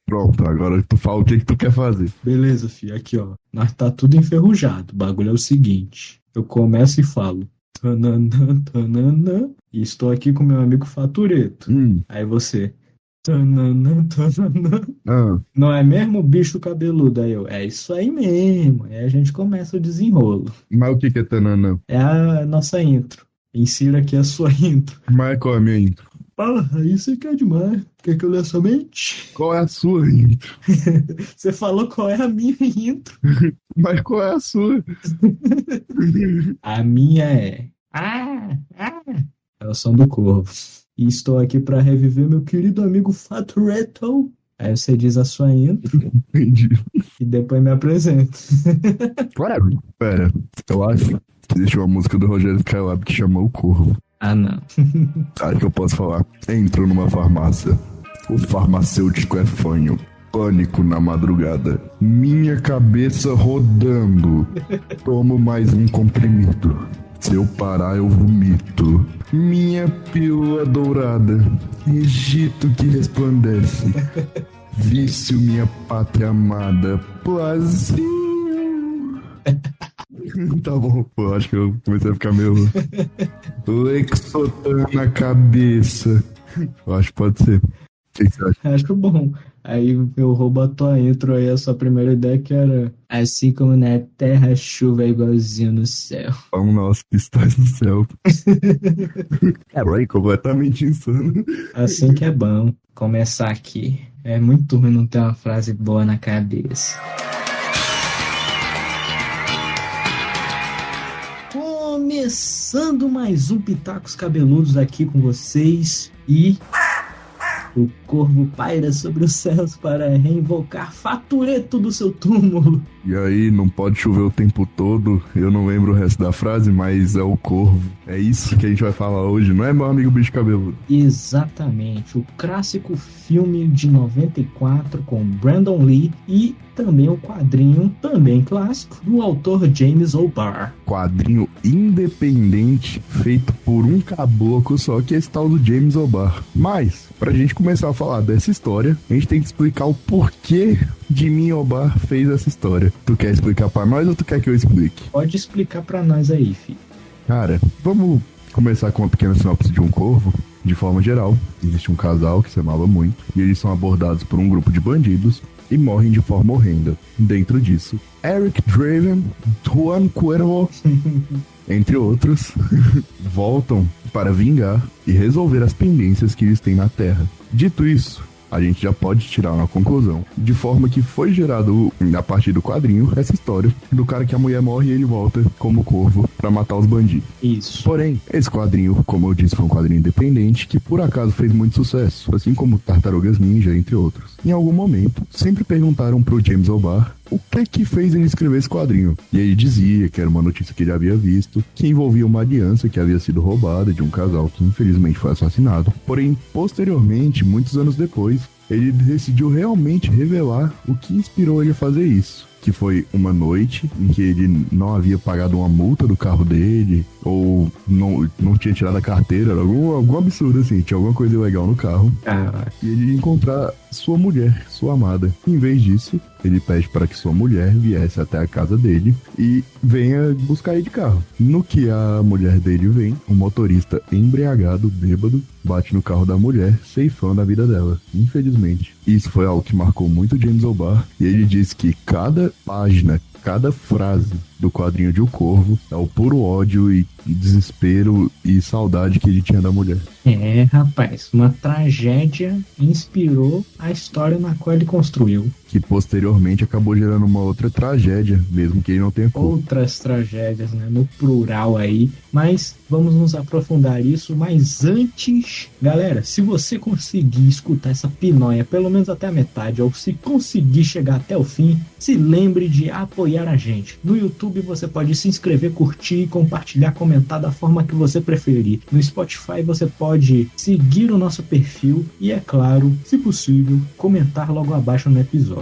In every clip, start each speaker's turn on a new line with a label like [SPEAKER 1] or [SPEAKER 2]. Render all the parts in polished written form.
[SPEAKER 1] Pronto, agora tu fala o que tu quer fazer.
[SPEAKER 2] Beleza, filho. Aqui, ó. Nós tá tudo enferrujado. O bagulho é o seguinte. Eu começo e falo. Tananã, tananã. E estou aqui com meu amigo Fatureto.
[SPEAKER 1] Hum,
[SPEAKER 2] Aí você. Tananã, tananã.
[SPEAKER 1] ah,
[SPEAKER 2] Não é mesmo bicho cabeludo? Aí eu. É isso aí mesmo. Aí a gente começa o desenrolo.
[SPEAKER 1] mas o que que é tananã?
[SPEAKER 2] É a nossa intro. Insira aqui a sua intro.
[SPEAKER 1] Mas qual é a minha intro?
[SPEAKER 2] Ah, aí você quer demais. Quer que eu leia sua mente?
[SPEAKER 1] Qual é a sua intro?
[SPEAKER 2] Você falou qual é a minha intro.
[SPEAKER 1] Mas qual é a sua?
[SPEAKER 2] A minha é. É o som do corvo. E estou aqui para reviver meu querido amigo Fato Reto. Aí você diz a sua intro
[SPEAKER 1] Entendi.
[SPEAKER 2] e depois me apresenta.
[SPEAKER 1] Pera, eu acho que existe uma música do Rogério Skylab que chama O Corvo.
[SPEAKER 2] Ah, não.
[SPEAKER 1] Acho que eu posso falar. Entro numa farmácia. O farmacêutico é fanho. Pânico na madrugada. Minha cabeça rodando. Tomo mais um comprimido. Se eu parar, eu vomito. Minha pílula dourada. Egito que resplandece. Vício, minha pátria amada. Plazinho. Tá bom, pô. Acho que eu comecei a ficar meio. Lexotan na cabeça. Eu acho que pode ser. O que você acha?
[SPEAKER 2] Acho bom. Aí eu roubo a tua intro aí, a sua primeira ideia que era assim como na terra, a chuva é igualzinho no céu.
[SPEAKER 1] Pão nosso, pistais no céu. É, Ray, completamente insano.
[SPEAKER 2] Assim que é bom começar aqui. É muito ruim não ter uma frase boa na cabeça. Começando mais um Pitacos Cabeludos aqui com vocês e o corvo paira sobre os céus para reinvocar Fatureto do seu túmulo.
[SPEAKER 1] E aí, não pode chover o tempo todo. Eu não lembro o resto da frase, mas é o corvo. É isso que a gente vai falar hoje, não é, meu amigo bicho cabeludo?
[SPEAKER 2] Exatamente, o clássico filme de 94 com Brandon Lee e também o quadrinho, também clássico, do autor James O'Barr.
[SPEAKER 1] Quadrinho independente feito por um caboclo só, que é esse tal do James O'Barr. Mas, pra gente começar a falar dessa história, a gente tem que explicar o porquê Jimmy O'Barr fez essa história. Tu quer explicar pra nós ou tu quer que eu explique?
[SPEAKER 2] Pode explicar pra nós aí, filho.
[SPEAKER 1] Cara, vamos começar com uma pequena sinopse de Um Corvo. De forma geral, existe um casal que se amava muito e eles são abordados por um grupo de bandidos e morrem de forma horrenda. Dentro disso, Eric Draven, Juan Cuervo, entre outros, voltam para vingar e resolver as pendências que eles têm na Terra. Dito isso, a gente já pode tirar uma conclusão, de forma que foi gerado, a partir do quadrinho, essa história do cara que a mulher morre e ele volta como corvo pra matar os bandidos.
[SPEAKER 2] Isso.
[SPEAKER 1] Porém, esse quadrinho, como eu disse, foi um quadrinho independente que por acaso fez muito sucesso, assim como Tartarugas Ninja, entre outros. Em algum momento, sempre perguntaram pro James O'Barr o que fez ele escrever esse quadrinho. E ele dizia que era uma notícia que ele havia visto, que envolvia uma aliança que havia sido roubada de um casal que infelizmente foi assassinado. Porém, posteriormente, muitos anos depois, ele decidiu realmente revelar o que inspirou ele a fazer isso. Que foi uma noite em que ele não havia pagado uma multa do carro dele, ou não tinha tirado a carteira, era algum absurdo assim, tinha alguma coisa ilegal no carro. E ele ia encontrar sua mulher, sua amada. Em vez disso, ele pede para que sua mulher viesse até a casa dele e venha buscar ele de carro. No que a mulher dele vem, o motorista embriagado, bêbado, bate no carro da mulher, ceifando a vida dela, infelizmente. Isso foi algo que marcou muito James O'Barr, e ele disse que cada página, cada frase do quadrinho de O Corvo é o puro ódio e desespero e saudade que ele tinha da mulher.
[SPEAKER 2] É, rapaz, uma tragédia inspirou a história na qual ele construiu.
[SPEAKER 1] Que posteriormente acabou gerando uma outra tragédia, mesmo que ele não tenha culpa.
[SPEAKER 2] Outras tragédias, né, no plural aí, mas vamos nos aprofundar isso. Mas antes, galera, se você conseguir escutar essa pinóia pelo menos até a metade, ou se conseguir chegar até o fim, se lembre de apoiar a gente. No YouTube você pode se inscrever, curtir, compartilhar, comentar da forma que você preferir. No Spotify você pode seguir o nosso perfil e, é claro, se possível, comentar logo abaixo no episódio.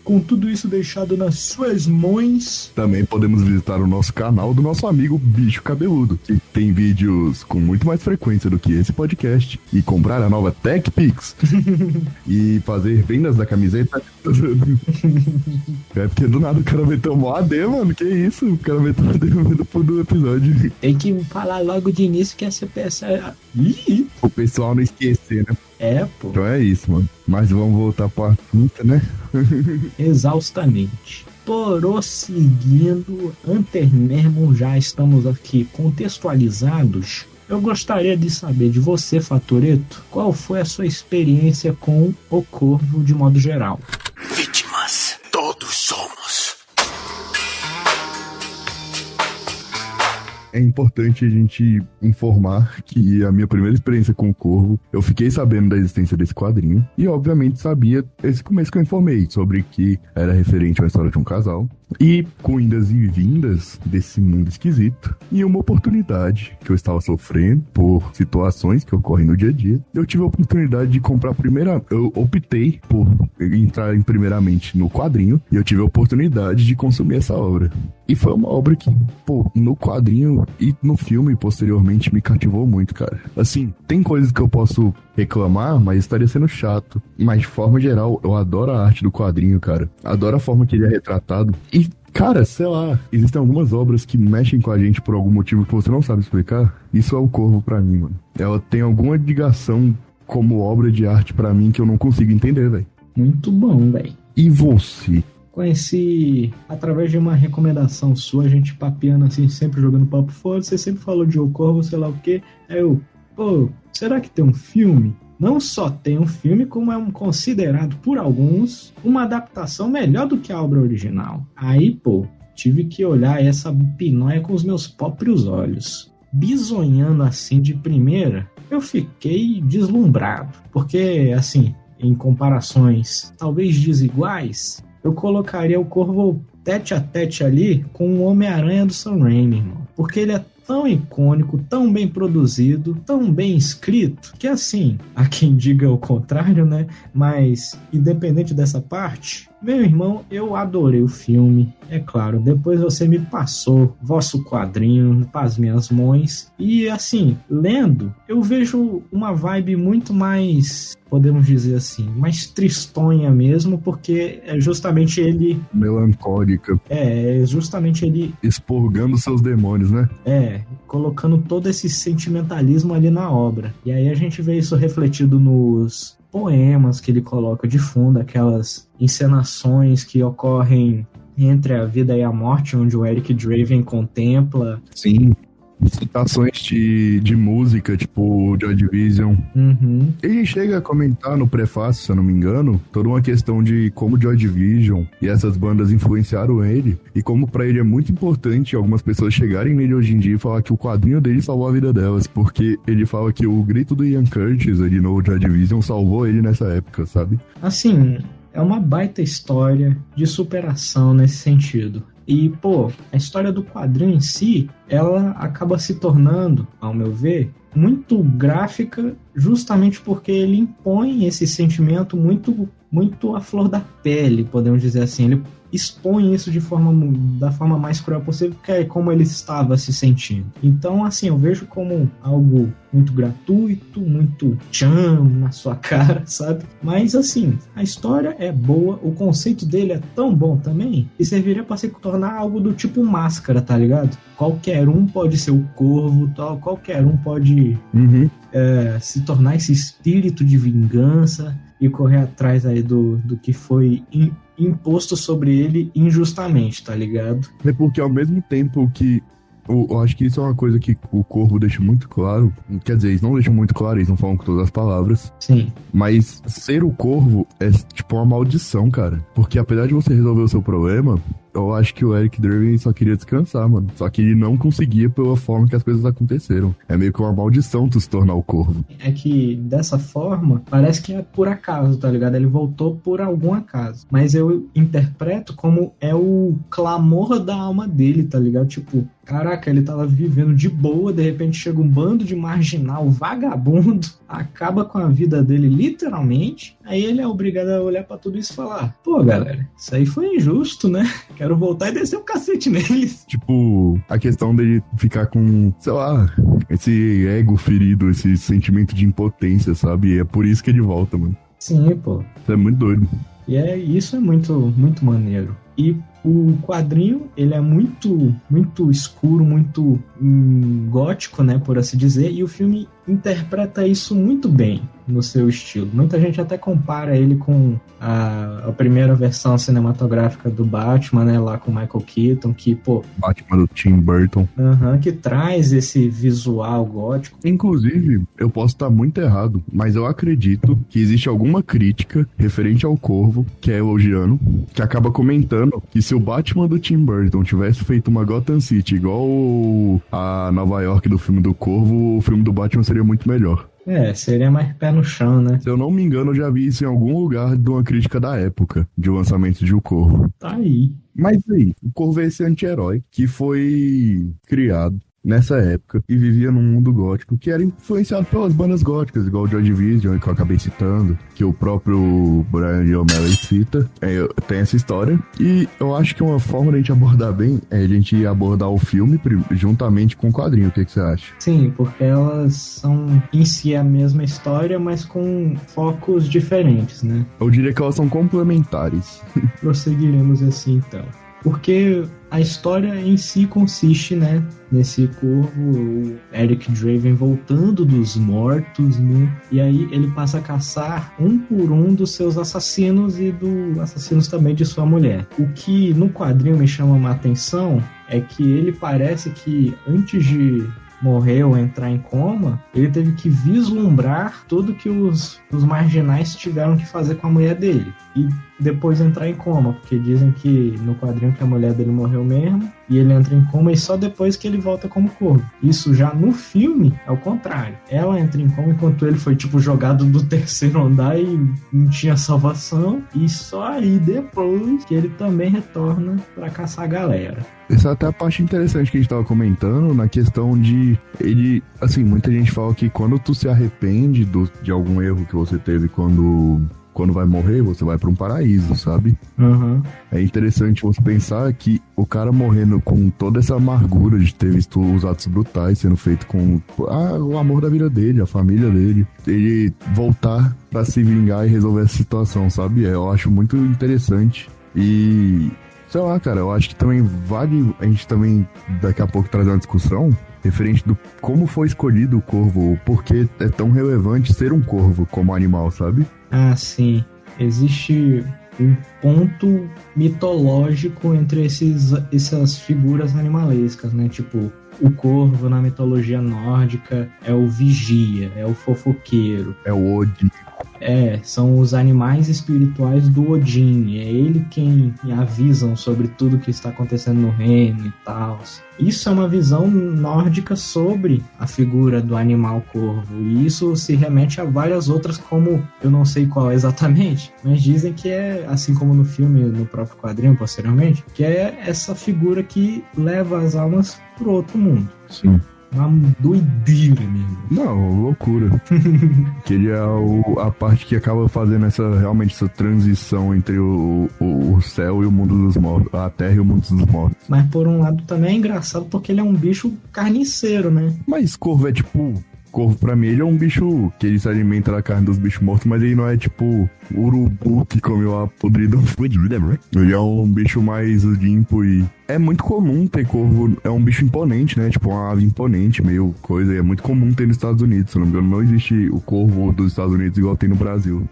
[SPEAKER 2] com tudo isso deixado nas suas mãos,
[SPEAKER 1] também podemos visitar o nosso canal do nosso amigo Bicho Cabeludo, que tem vídeos com muito mais frequência do que esse podcast, e comprar a nova TechPix e fazer vendas da camiseta. É porque do nada o cara meteu um AD, mano, que isso? O cara meteu um AD do episódio.
[SPEAKER 2] Tem que falar logo de início que essa peça... Ih!
[SPEAKER 1] O pessoal não esquecer, né?
[SPEAKER 2] É, pô.
[SPEAKER 1] Então é isso, mano. Mas vamos voltar pra assunto, né?
[SPEAKER 2] Exaustamente. Prosseguindo, antes mesmo já estamos aqui contextualizados, eu gostaria de saber de você, Fatoreto, qual foi a sua experiência com o Corvo de modo geral?
[SPEAKER 3] Vítimas, todos somos.
[SPEAKER 1] É importante a gente informar que a minha primeira experiência com o Corvo, eu fiquei sabendo da existência desse quadrinho e obviamente sabia esse começo que eu informei sobre que era referente à história de um casal e com indas e vindas desse mundo esquisito e uma oportunidade que eu estava sofrendo por situações que ocorrem no dia a dia. Eu tive a oportunidade de comprar eu optei por entrar primeiramente no quadrinho e eu tive a oportunidade de consumir essa obra. E foi uma obra que, pô, no quadrinho e no filme, posteriormente, me cativou muito, cara. Assim, tem coisas que eu posso reclamar, mas estaria sendo chato. Mas, de forma geral, eu adoro a arte do quadrinho, cara. Adoro a forma que ele é retratado. E, cara, sei lá, existem algumas obras que mexem com a gente por algum motivo que você não sabe explicar. Isso é o Corvo pra mim, mano. Ela tem alguma ligação como obra de arte pra mim que eu não consigo entender, velho.
[SPEAKER 2] Muito bom, velho.
[SPEAKER 1] E você?
[SPEAKER 2] Conheci através de uma recomendação sua, a gente papeando assim, sempre jogando papo fora. Você sempre falou de O Corvo, sei lá o quê. Aí eu, pô, será que tem um filme? Não só tem um filme, como é considerado por alguns uma adaptação melhor do que a obra original. Aí, pô, tive que olhar essa pinóia com os meus próprios olhos. Bisonhando assim de primeira, eu fiquei deslumbrado. Porque, assim, em comparações talvez desiguais, eu colocaria o Corvo tete a tete ali com o Homem-Aranha do Sam Raimi, irmão. Porque ele é tão icônico, tão bem produzido, tão bem escrito, que assim, há quem diga o contrário, né? Mas, independente dessa parte, meu irmão, eu adorei o filme. É claro, depois você me passou vosso quadrinho para as minhas mãos. E assim, lendo, eu vejo uma vibe muito mais, podemos dizer assim, mais tristonha mesmo, porque é justamente ele...
[SPEAKER 1] Melancólica.
[SPEAKER 2] É justamente ele...
[SPEAKER 1] expurgando seus demônios, né?
[SPEAKER 2] Colocando todo esse sentimentalismo ali na obra. E aí a gente vê isso refletido nos poemas que ele coloca de fundo, aquelas encenações que ocorrem entre a vida e a morte, onde o Eric Draven contempla.
[SPEAKER 1] Sim. Citações de música, tipo Joy Division.
[SPEAKER 2] Uhum.
[SPEAKER 1] Ele chega a comentar no prefácio, se eu não me engano, toda uma questão de como Joy Division e essas bandas influenciaram ele, e como pra ele é muito importante algumas pessoas chegarem nele hoje em dia e falar que o quadrinho dele salvou a vida delas, porque ele fala que o grito do Ian Curtis ali no Joy Division salvou ele nessa época, sabe?
[SPEAKER 2] Assim, é uma baita história de superação nesse sentido. E, pô, a história do quadrinho em si, ela acaba se tornando, ao meu ver, muito gráfica, justamente porque ele impõe esse sentimento muito à flor da pele, podemos dizer assim. Ele expõe isso da forma mais cruel possível, que é como ele estava se sentindo. Então, assim, eu vejo como algo muito gratuito, muito tchan na sua cara, sabe? Mas, assim, a história é boa, o conceito dele é tão bom também, que serviria para se tornar algo do tipo Máscara, tá ligado? Qualquer um pode ser o Corvo, tal, qualquer um pode se tornar esse espírito de vingança e correr atrás aí do que foi imposto sobre ele injustamente, tá ligado?
[SPEAKER 1] É porque ao mesmo tempo que eu acho que isso é uma coisa que o Corvo deixa muito claro. Quer dizer, eles não deixam muito claro, eles não falam com todas as palavras.
[SPEAKER 2] Sim.
[SPEAKER 1] Mas ser o Corvo é tipo uma maldição, cara. Porque apesar de você resolver o seu problema, eu acho que o Eric Draven só queria descansar, mano. Só que ele não conseguia pela forma que as coisas aconteceram. É meio que uma maldição tu se tornar o Corvo.
[SPEAKER 2] É que, dessa forma, parece que é por acaso, tá ligado? Ele voltou por algum acaso. Mas eu interpreto como é o clamor da alma dele, tá ligado? Tipo, Caraca, ele tava vivendo de boa, de repente chega um bando de marginal vagabundo, acaba com a vida dele literalmente, aí ele é obrigado a olhar pra tudo isso e falar, pô, galera, isso aí foi injusto, né? Quero voltar e descer o cacete neles.
[SPEAKER 1] Tipo, a questão dele ficar com, sei lá, esse ego ferido, esse sentimento de impotência, sabe? E é por isso que ele volta, mano.
[SPEAKER 2] Sim, pô.
[SPEAKER 1] Isso é muito doido.
[SPEAKER 2] E isso é muito, muito maneiro. E o quadrinho, ele é muito escuro, muito gótico, né, por assim dizer, e o filme interpreta isso muito bem no seu estilo. Muita gente até compara ele com a primeira versão cinematográfica do Batman, né, lá com Michael Keaton, que, pô...
[SPEAKER 1] Batman do Tim Burton.
[SPEAKER 2] Que traz esse visual gótico.
[SPEAKER 1] Inclusive, eu posso estar muito errado, mas eu acredito que existe alguma crítica referente ao Corvo, que é elogiando, que acaba comentando que se o Batman do Tim Burton tivesse feito uma Gotham City igual a Nova York do filme do Corvo, o filme do Batman seria muito melhor.
[SPEAKER 2] Seria mais pé no chão, né?
[SPEAKER 1] Se eu não me engano, eu já vi isso em algum lugar de uma crítica da época, de lançamento de O Corvo.
[SPEAKER 2] Tá aí.
[SPEAKER 1] Mas aí, o Corvo é esse anti-herói que foi criado nessa época e vivia num mundo gótico que era influenciado pelas bandas góticas, igual o Joy Division, que eu acabei citando, que o próprio Brian O'Malley cita. Tem essa história. E eu acho que uma forma de a gente abordar bem é a gente abordar o filme juntamente com o quadrinho. O que você acha?
[SPEAKER 2] Sim, porque elas são em si a mesma história, mas com focos diferentes, né?
[SPEAKER 1] Eu diria que elas são complementares.
[SPEAKER 2] Prosseguiremos assim, então. Porque a história em si consiste, né, nesse corvo, o Eric Draven voltando dos mortos, né, e aí ele passa a caçar um por um dos seus assassinos e dos assassinos também de sua mulher. O que no quadrinho me chama uma atenção é que ele parece que antes de morrer ou entrar em coma, ele teve que vislumbrar tudo que os marginais tiveram que fazer com a mulher dele. E depois entrar em coma, porque dizem que no quadrinho que a mulher dele morreu mesmo, e ele entra em coma e só depois que ele volta como corvo. Isso já no filme é o contrário. Ela entra em coma enquanto ele foi tipo jogado do terceiro andar e não tinha salvação, e só aí depois que ele também retorna pra caçar a galera.
[SPEAKER 1] Essa é até a parte interessante que a gente tava comentando, na questão de ele, assim, muita gente fala que quando tu se arrepende de algum erro que você teve quando vai morrer, você vai pra um paraíso, sabe?
[SPEAKER 2] Uhum.
[SPEAKER 1] É interessante você pensar que o cara morrendo com toda essa amargura de ter visto os atos brutais sendo feito com o amor da vida dele, a família dele, ele voltar pra se vingar e resolver essa situação, sabe? Eu acho muito interessante. E sei lá, cara, eu acho que também vale a gente também daqui a pouco trazer uma discussão referente do como foi escolhido o corvo, ou por que é tão relevante ser um corvo como animal, sabe?
[SPEAKER 2] Ah, sim. Existe um ponto mitológico entre essas figuras animalescas, né? Tipo, o corvo na mitologia nórdica é o vigia, é o fofoqueiro.
[SPEAKER 1] É o Odin.
[SPEAKER 2] São os animais espirituais do Odin. É ele quem avisam sobre tudo que está acontecendo no reino e tal. Isso é uma visão nórdica sobre a figura do animal corvo. E isso se remete a várias outras, como eu não sei qual exatamente, mas dizem que é, assim como no filme, no próprio quadrinho, posteriormente, que é essa figura que leva as almas pro outro mundo.
[SPEAKER 1] Sim.
[SPEAKER 2] Uma doideira mesmo.
[SPEAKER 1] Não, loucura. Que ele é a parte que acaba fazendo realmente essa transição entre o céu e o mundo dos mortos, a terra e o mundo dos mortos.
[SPEAKER 2] Mas por um lado também é engraçado porque ele é um bicho carniceiro, né?
[SPEAKER 1] Mas corvo é tipo... Corvo, pra mim, ele é um bicho que ele se alimenta da carne dos bichos mortos, mas ele não é tipo urubu que comeu a podridão. Ele é um bicho mais limpo e... É muito comum ter corvo, é um bicho imponente, né? Tipo uma ave imponente, meio coisa. E é muito comum ter nos Estados Unidos, se não me engano. Não existe o corvo dos Estados Unidos igual tem no Brasil.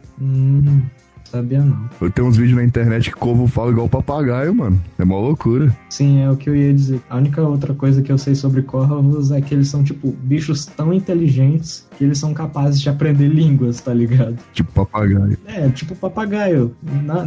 [SPEAKER 2] Sabia não.
[SPEAKER 1] Eu tenho uns vídeos na internet que corvo fala igual papagaio, mano. É uma loucura.
[SPEAKER 2] Sim, é o que eu ia dizer. A única outra coisa que eu sei sobre corvos é que eles são, tipo, bichos tão inteligentes que eles são capazes de aprender línguas, tá ligado?
[SPEAKER 1] Tipo papagaio.
[SPEAKER 2] Tipo papagaio.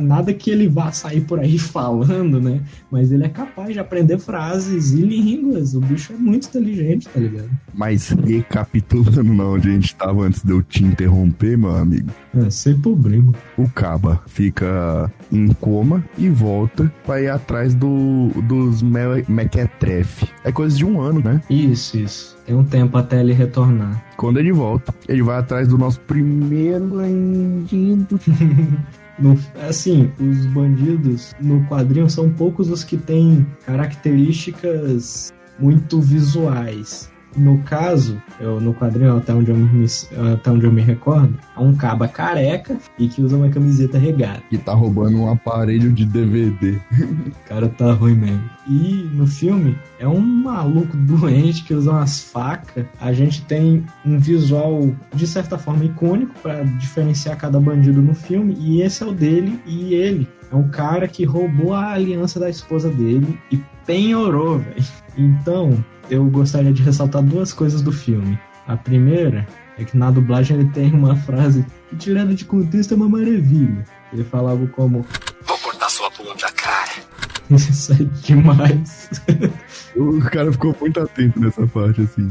[SPEAKER 2] Nada que ele vá sair por aí falando, né? Mas ele é capaz de aprender frases e línguas. O bicho é muito inteligente, tá ligado?
[SPEAKER 1] Mas recapitulando onde a gente tava antes de eu te interromper, meu amigo.
[SPEAKER 2] Sem problema.
[SPEAKER 1] O cabo Caba fica em coma e volta pra ir atrás dos Mequetrefe. É coisa de 1 ano, né?
[SPEAKER 2] Isso. Tem um tempo até ele retornar.
[SPEAKER 1] Quando ele volta, ele vai atrás do nosso primeiro bandido.
[SPEAKER 2] Assim, os bandidos no quadrinho são poucos os que têm características muito visuais. No caso, no quadrinho, até onde eu me recordo, há um caba careca e que usa uma camiseta regata.
[SPEAKER 1] Que tá roubando um aparelho de DVD.
[SPEAKER 2] O cara tá ruim mesmo. E no filme, é um maluco doente que usa umas facas. A gente tem um visual, de certa forma, icônico pra diferenciar cada bandido no filme. E esse é o dele. E ele é um cara que roubou a aliança da esposa dele e penhorou, velho. Então, eu gostaria de ressaltar 2 coisas do filme. A primeira é que na dublagem ele tem uma frase que, tirada de contexto, é uma maravilha. Ele fala algo como:
[SPEAKER 3] Vou cortar sua bunda, cara.
[SPEAKER 2] isso é demais.
[SPEAKER 1] O cara ficou muito atento nessa parte, assim.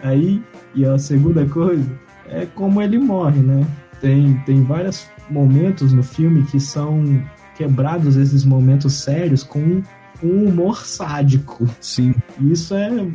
[SPEAKER 2] Aí, e a segunda coisa é como ele morre, né? Tem vários momentos no filme que são quebrados, esses momentos sérios, com um humor sádico.
[SPEAKER 1] Sim.
[SPEAKER 2] Isso é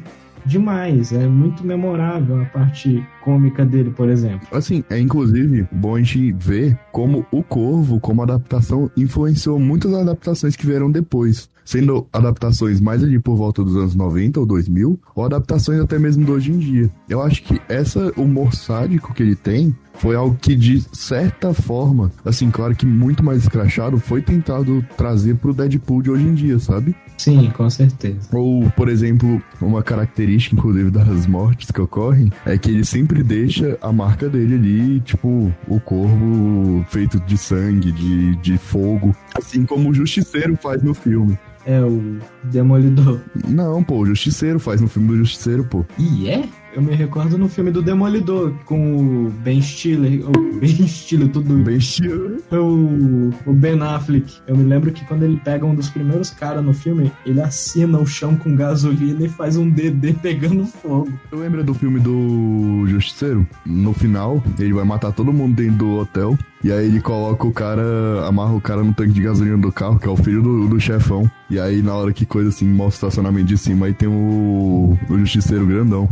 [SPEAKER 2] demais, é muito memorável a parte cômica dele, por exemplo.
[SPEAKER 1] Assim, é inclusive bom a gente ver como o Corvo, como adaptação, influenciou muitas adaptações que vieram depois. Sendo adaptações mais ali por volta dos anos 90 ou 2000, ou adaptações até mesmo de hoje em dia. Eu acho que esse humor sádico que ele tem foi algo que, de certa forma, assim, claro que muito mais escrachado, foi tentado trazer pro Deadpool de hoje em dia, sabe?
[SPEAKER 2] Sim, com certeza.
[SPEAKER 1] Ou, por exemplo, uma característica, inclusive, das mortes que ocorrem, é que ele sempre deixa a marca dele ali, tipo, o corvo feito de sangue, de fogo, assim como o Justiceiro faz no filme.
[SPEAKER 2] É o Demolidor.
[SPEAKER 1] Não, pô, o Justiceiro faz no filme do Justiceiro, pô.
[SPEAKER 2] E é? Eu me recordo no filme do Demolidor, com o Ben Stiller,
[SPEAKER 1] Ben Stiller.
[SPEAKER 2] o Ben Affleck. Eu me lembro que quando ele pega um dos primeiros caras no filme, ele assina o chão com gasolina e faz um DD pegando fogo.
[SPEAKER 1] Tu lembra do filme do Justiceiro? No final, ele vai matar todo mundo dentro do hotel, e aí ele coloca o cara, amarra o cara no tanque de gasolina do carro, que é o filho do chefão. E aí, na hora que coisa assim, mostra o estacionamento de cima, aí tem o Justiceiro grandão.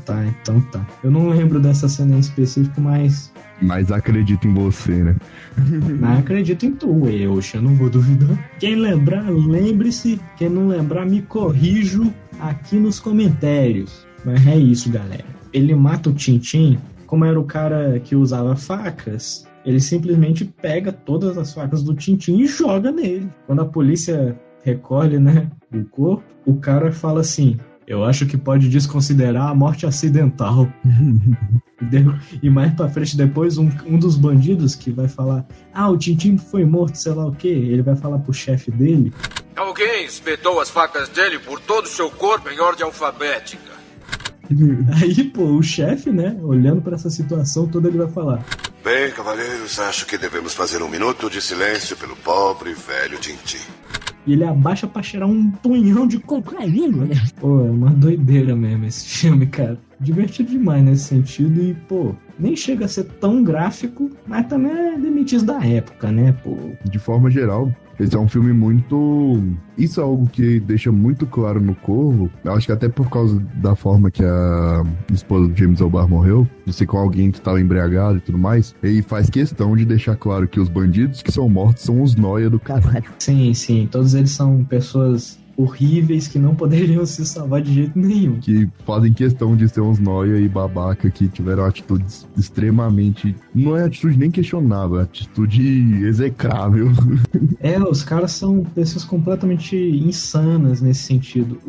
[SPEAKER 2] Tá, então tá. Eu não lembro dessa cena em específico, mas
[SPEAKER 1] acredito em você, né?
[SPEAKER 2] Mas acredito em tu, eu não vou duvidar. Quem lembrar, lembre-se. Quem não lembrar, me corrijo aqui nos comentários. Mas é isso, galera. Ele mata o Tintin, como era o cara que usava facas, ele simplesmente pega todas as facas do Tintin e joga nele. Quando a polícia recolhe, né, o corpo, o cara fala assim: eu acho que pode desconsiderar a morte acidental. E mais pra frente depois, um dos bandidos que vai falar: o Tintin foi morto, sei lá o quê. Ele vai falar pro chefe dele:
[SPEAKER 3] alguém espetou as facas dele por todo o seu corpo em ordem alfabética.
[SPEAKER 2] Aí, pô, o chefe, né, olhando pra essa situação toda, ele vai falar:
[SPEAKER 4] bem, cavaleiros, acho que devemos fazer 1 minuto de silêncio pelo pobre velho Tintin.
[SPEAKER 2] E ele abaixa pra cheirar um punhão de cocaína, né? Pô, é uma doideira mesmo esse filme, cara. Divertido demais nesse sentido e, pô, nem chega a ser tão gráfico, mas também é limites da época, né, pô?
[SPEAKER 1] De forma geral, esse é um filme muito... Isso é algo que deixa muito claro no Corvo. Eu acho que até por causa da forma que a esposa do James O'Barr morreu, de ser com alguém que estava embriagado e tudo mais, ele faz questão de deixar claro que os bandidos que são mortos são os nóia do caralho.
[SPEAKER 2] Sim, todos eles são pessoas horríveis que não poderiam se salvar de jeito nenhum.
[SPEAKER 1] Que fazem questão de ser uns nóia e babaca que tiveram atitudes extremamente... Não é atitude nem questionável, é atitude execrável.
[SPEAKER 2] Os caras são pessoas completamente insanas nesse sentido.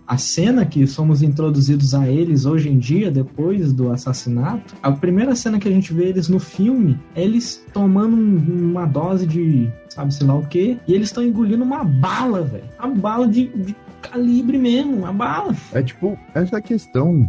[SPEAKER 2] A cena que somos introduzidos a eles hoje em dia, depois do assassinato, a primeira cena que a gente vê eles no filme é eles tomando uma dose de sabe-se lá o quê, e eles estão engolindo uma bala, velho. Uma bala de calibre mesmo, uma bala.
[SPEAKER 1] É tipo, essa é a questão.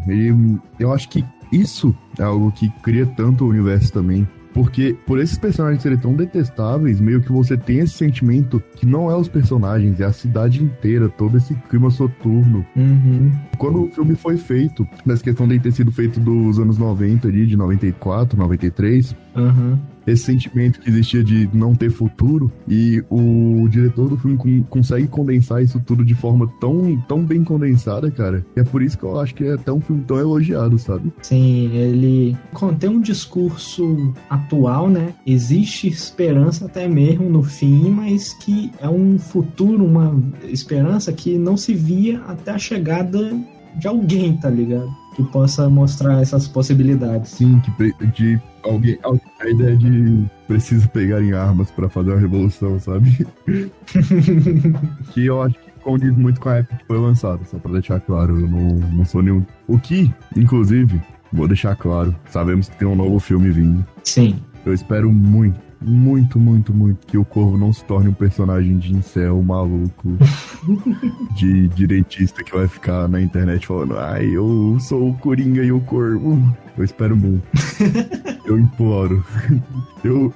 [SPEAKER 1] Eu acho que isso é algo que cria tanto o universo também. Porque por esses personagens serem tão detestáveis, meio que você tem esse sentimento que não é os personagens, é a cidade inteira, todo esse clima soturno.
[SPEAKER 2] Uhum.
[SPEAKER 1] Quando o filme foi feito, nessa questão de ter sido feito dos anos 90 ali, de 94, 93, esse sentimento que existia de não ter futuro, e o diretor do filme consegue condensar isso tudo de forma tão bem condensada, cara. E é por isso que eu acho que é até um filme tão elogiado, sabe?
[SPEAKER 2] Sim, ele contém um discurso atual, né? Existe esperança até mesmo no fim, mas que é um futuro, uma esperança que não se via até a chegada de alguém, tá ligado? Que possa mostrar essas possibilidades.
[SPEAKER 1] Sim, de alguém. A ideia de preciso pegar em armas pra fazer uma revolução, sabe? Que eu acho que condiz muito com a época que foi lançada, só pra deixar claro. Eu não sou nenhum. O que, inclusive, vou deixar claro, sabemos que tem um novo filme vindo.
[SPEAKER 2] Sim.
[SPEAKER 1] Eu espero muito que o Corvo não se torne um personagem de incel maluco, de direitista que vai ficar na internet falando: ai, eu sou o Coringa e o Corvo. Eu espero muito. Eu imploro. Eu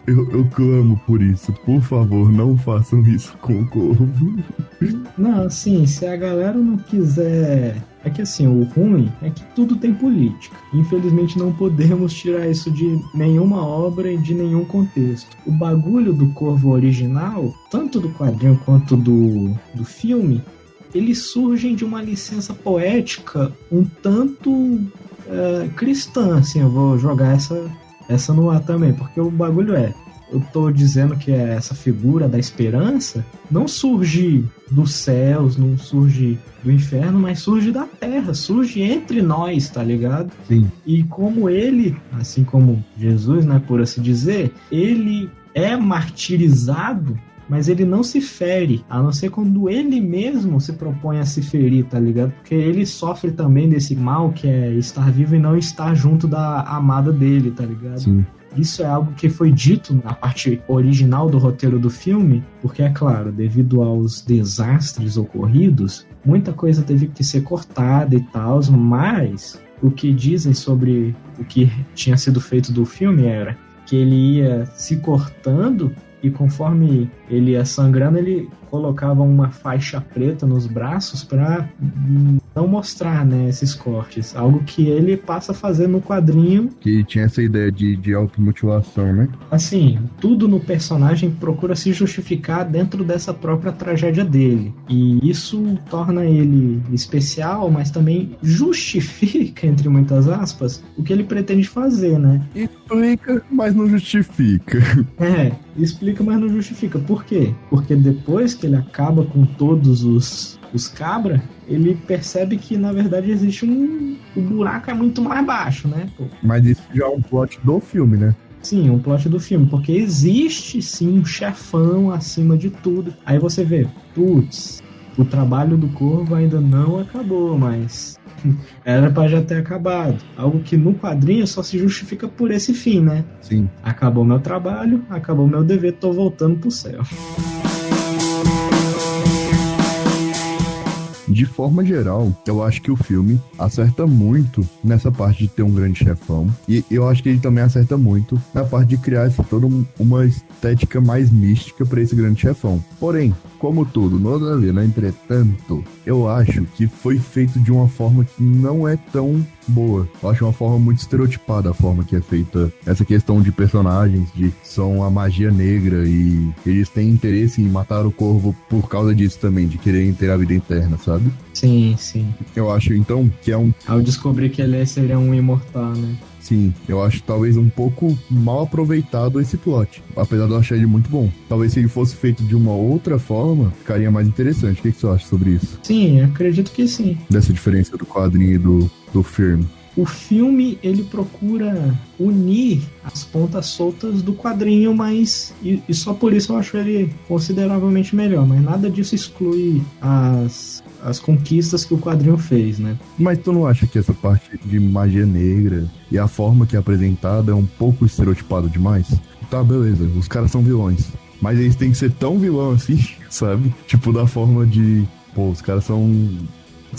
[SPEAKER 1] clamo por isso. Por favor, não façam isso com o Corvo.
[SPEAKER 2] Não, assim, se a galera não quiser... É que assim, o ruim é que tudo tem política. Infelizmente não podemos tirar isso de nenhuma obra e de nenhum contexto. O bagulho do Corvo original, tanto do quadrinho quanto do filme, eles surgem de uma licença poética um tanto cristã, assim, eu vou jogar essa no ar também, porque o bagulho eu tô dizendo que essa figura da esperança não surge dos céus, não surge do inferno, mas surge da terra, surge entre nós, tá ligado?
[SPEAKER 1] Sim.
[SPEAKER 2] E como ele, assim como Jesus, né, por assim dizer, ele é martirizado, mas ele não se fere, a não ser quando ele mesmo se propõe a se ferir, tá ligado? Porque ele sofre também desse mal que é estar vivo e não estar junto da amada dele, tá ligado?
[SPEAKER 1] Sim.
[SPEAKER 2] Isso é algo que foi dito na parte original do roteiro do filme, porque, é claro, devido aos desastres ocorridos, muita coisa teve que ser cortada e tal, mas o que dizem sobre o que tinha sido feito do filme era que ele ia se cortando e conforme ele ia sangrando, ele colocava uma faixa preta nos braços para não mostrar, né, esses cortes. Algo que ele passa a fazer no quadrinho.
[SPEAKER 1] Que tinha essa ideia de automutilação, né?
[SPEAKER 2] Assim, tudo no personagem procura se justificar dentro dessa própria tragédia dele. E isso torna ele especial, mas também justifica, entre muitas aspas, o que ele pretende fazer, né?
[SPEAKER 1] Explica, mas não justifica.
[SPEAKER 2] Explica, mas não justifica. Por quê? Porque depois que ele acaba com todos os cabra, ele percebe que, na verdade, existe o buraco é muito mais baixo, né? Pô.
[SPEAKER 1] Mas isso já é um plot do filme, né?
[SPEAKER 2] Sim, um plot do filme, porque existe, sim, um chefão acima de tudo. Aí você vê, putz, o trabalho do Corvo ainda não acabou, mas era pra já ter acabado. Algo que no quadrinho só se justifica por esse fim, né?
[SPEAKER 1] Sim.
[SPEAKER 2] Acabou meu trabalho, acabou meu dever, tô voltando pro céu.
[SPEAKER 1] De forma geral, eu acho que o filme acerta muito nessa parte de ter um grande chefão. E eu acho que ele também acerta muito na parte de criar toda uma estética mais mística para esse grande chefão. Porém, como tudo, entretanto, eu acho que foi feito de uma forma que não é tão boa. Eu acho uma forma muito estereotipada a forma que é feita essa questão de personagens, de são a magia negra e eles têm interesse em matar o Corvo por causa disso também, de quererem ter a vida eterna, sabe?
[SPEAKER 2] Sim, sim.
[SPEAKER 1] Eu acho, então, que é um...
[SPEAKER 2] Ao descobrir que ele seria um imortal, né?
[SPEAKER 1] Sim, eu acho talvez um pouco mal aproveitado esse plot, apesar de eu achar ele muito bom. Talvez se ele fosse feito de uma outra forma, ficaria mais interessante. O que você acha sobre isso?
[SPEAKER 2] Sim, acredito que sim.
[SPEAKER 1] Dessa diferença do quadrinho e do filme.
[SPEAKER 2] O filme, ele procura unir as pontas soltas do quadrinho, mas... E só por isso eu acho ele consideravelmente melhor, mas nada disso exclui as conquistas que o quadrinho fez, né?
[SPEAKER 1] Mas tu não acha que essa parte de magia negra e a forma que é apresentada é um pouco estereotipada demais? Tá, beleza, os caras são vilões, mas eles têm que ser tão vilão assim, sabe? Tipo, da forma de... Pô, os caras são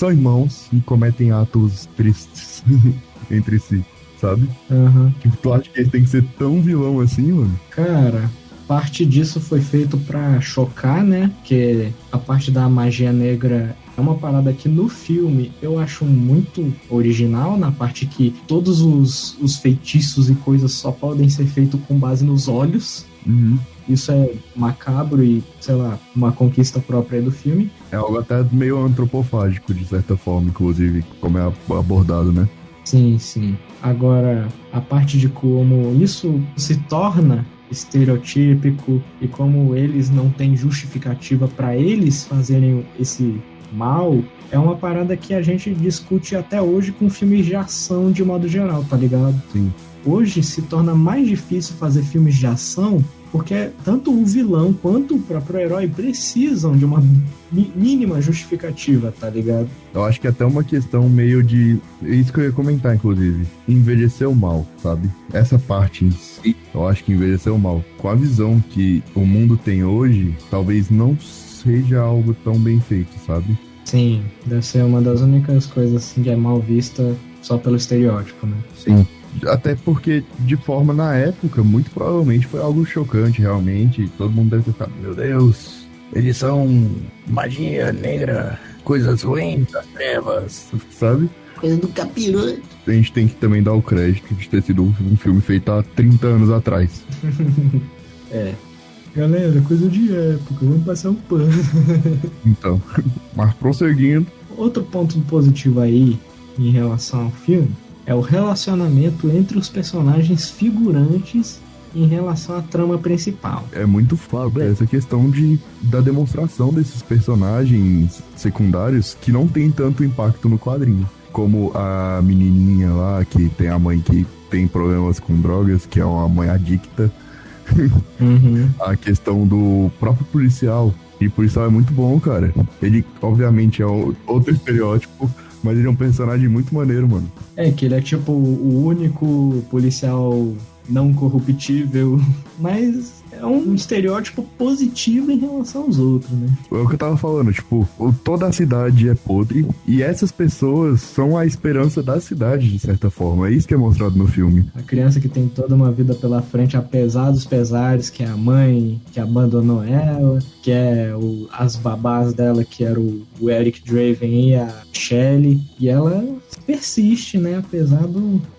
[SPEAKER 1] irmãos e cometem atos tristes entre si, sabe?
[SPEAKER 2] Aham.
[SPEAKER 1] Tipo, tu acha que ele tem que ser tão vilão assim, mano?
[SPEAKER 2] Cara, parte disso foi feito pra chocar, né? Que a parte da magia negra é uma parada que no filme eu acho muito original, na parte que todos os feitiços e coisas só podem ser feitos com base nos olhos.
[SPEAKER 1] Uhum.
[SPEAKER 2] Isso é macabro e, sei lá, uma conquista própria do filme.
[SPEAKER 1] É algo até meio antropofágico, de certa forma, inclusive, como é abordado, né?
[SPEAKER 2] Sim, sim. Agora, a parte de como isso se torna estereotípico e como eles não têm justificativa para eles fazerem esse mal, é uma parada que a gente discute até hoje com filmes de ação de modo geral, tá ligado?
[SPEAKER 1] Sim.
[SPEAKER 2] Hoje se torna mais difícil fazer filmes de ação porque tanto o vilão quanto o próprio herói precisam de uma mínima justificativa, tá ligado?
[SPEAKER 1] Eu acho que é até uma questão meio de... Isso que eu ia comentar, inclusive. Envelheceu mal, sabe? Essa parte em si, eu acho que envelheceu mal. Com a visão que o mundo tem hoje, talvez não seja algo tão bem feito, sabe?
[SPEAKER 2] Sim, deve ser uma das únicas coisas que é mal vista só pelo estereótipo, né?
[SPEAKER 1] Sim. Até porque, de forma na época, muito provavelmente foi algo chocante, realmente. Todo mundo deve ter ficado, meu Deus, eles são magia negra, coisas ruins das trevas, sabe?
[SPEAKER 2] Coisa do capiroto.
[SPEAKER 1] A gente tem que também dar o crédito de ter sido um filme feito há 30 anos atrás.
[SPEAKER 2] É. Galera, coisa de época, vamos passar um pano.
[SPEAKER 1] Então, mas prosseguindo.
[SPEAKER 2] Outro ponto positivo aí, em relação ao filme, é o relacionamento entre os personagens figurantes em relação à trama principal.
[SPEAKER 1] É muito foda essa questão da demonstração desses personagens secundários que não tem tanto impacto no quadrinho. Como a menininha lá, que tem a mãe que tem problemas com drogas, que é uma mãe adicta.
[SPEAKER 2] Uhum.
[SPEAKER 1] A questão do próprio policial. E o policial é muito bom, cara. Ele, obviamente, é outro estereótipo, mas ele é um personagem muito maneiro, mano.
[SPEAKER 2] É, que ele é tipo o único policial não corruptível, mas é um estereótipo positivo em relação aos outros, né?
[SPEAKER 1] É o que eu tava falando, tipo, toda a cidade é podre e essas pessoas são a esperança da cidade, de certa forma. É isso que é mostrado no filme.
[SPEAKER 2] A criança que tem toda uma vida pela frente, apesar dos pesares, que é a mãe que abandonou ela, que é as babás dela, que era o Eric Draven e a Shelley, e ela persiste, né, apesar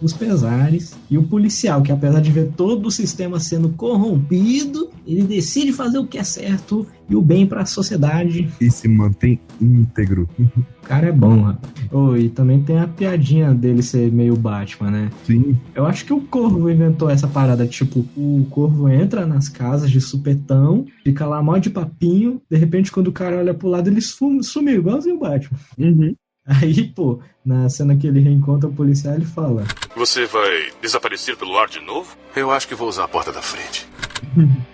[SPEAKER 2] dos pesares. E o policial, que apesar de ver todo o sistema sendo corrompido, ele decide fazer o que é certo e o bem para a sociedade.
[SPEAKER 1] E se mantém íntegro.
[SPEAKER 2] O cara é bom, rapaz. E também tem a piadinha dele ser meio Batman, né?
[SPEAKER 1] Sim.
[SPEAKER 2] Eu acho que o Corvo inventou essa parada, tipo, o Corvo entra nas casas de supetão, fica lá mó de papinho, de repente quando o cara olha pro lado ele sumiu, igualzinho o Batman.
[SPEAKER 1] Uhum.
[SPEAKER 2] Aí, pô, na cena que ele reencontra o policial, ele fala:
[SPEAKER 5] Você vai desaparecer pelo ar de novo?
[SPEAKER 4] Eu acho que vou usar a porta da frente.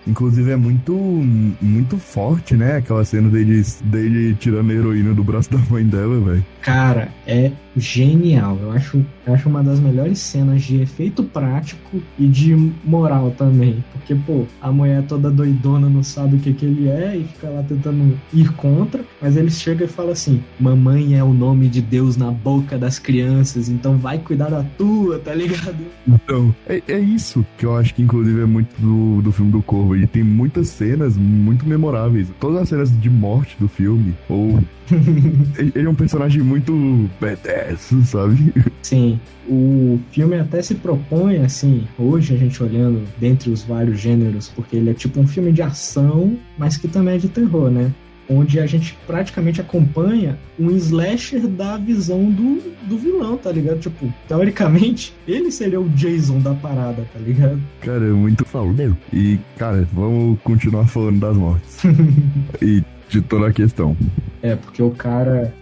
[SPEAKER 1] Inclusive é muito forte, né? Aquela cena dele tirando a heroína do braço da mãe dela, velho.
[SPEAKER 2] Cara, é genial. Eu acho uma das melhores cenas de efeito prático e de moral também. Porque, pô, a mulher toda doidona não sabe o que ele é e fica lá tentando ir contra. Mas ele chega e fala assim: mamãe é o nome de Deus na boca das crianças, então vai cuidar da tua, tá ligado?
[SPEAKER 1] Então, é isso que eu acho que inclusive é muito do filme do Corvo. Ele tem muitas cenas muito memoráveis. Todas as cenas de morte do filme, ou... ele é um personagem muito badass, sabe?
[SPEAKER 2] Sim, o filme até se propõe, assim, hoje a gente olhando dentre os vários gêneros, porque ele é tipo um filme de ação, mas que também é de terror, né? Onde a gente praticamente acompanha um slasher da visão do vilão, tá ligado? Tipo, teoricamente, ele seria o Jason da parada, tá ligado?
[SPEAKER 1] Cara, é muito foda. E, cara, vamos continuar falando das mortes. E de toda a questão.
[SPEAKER 2] É, porque o cara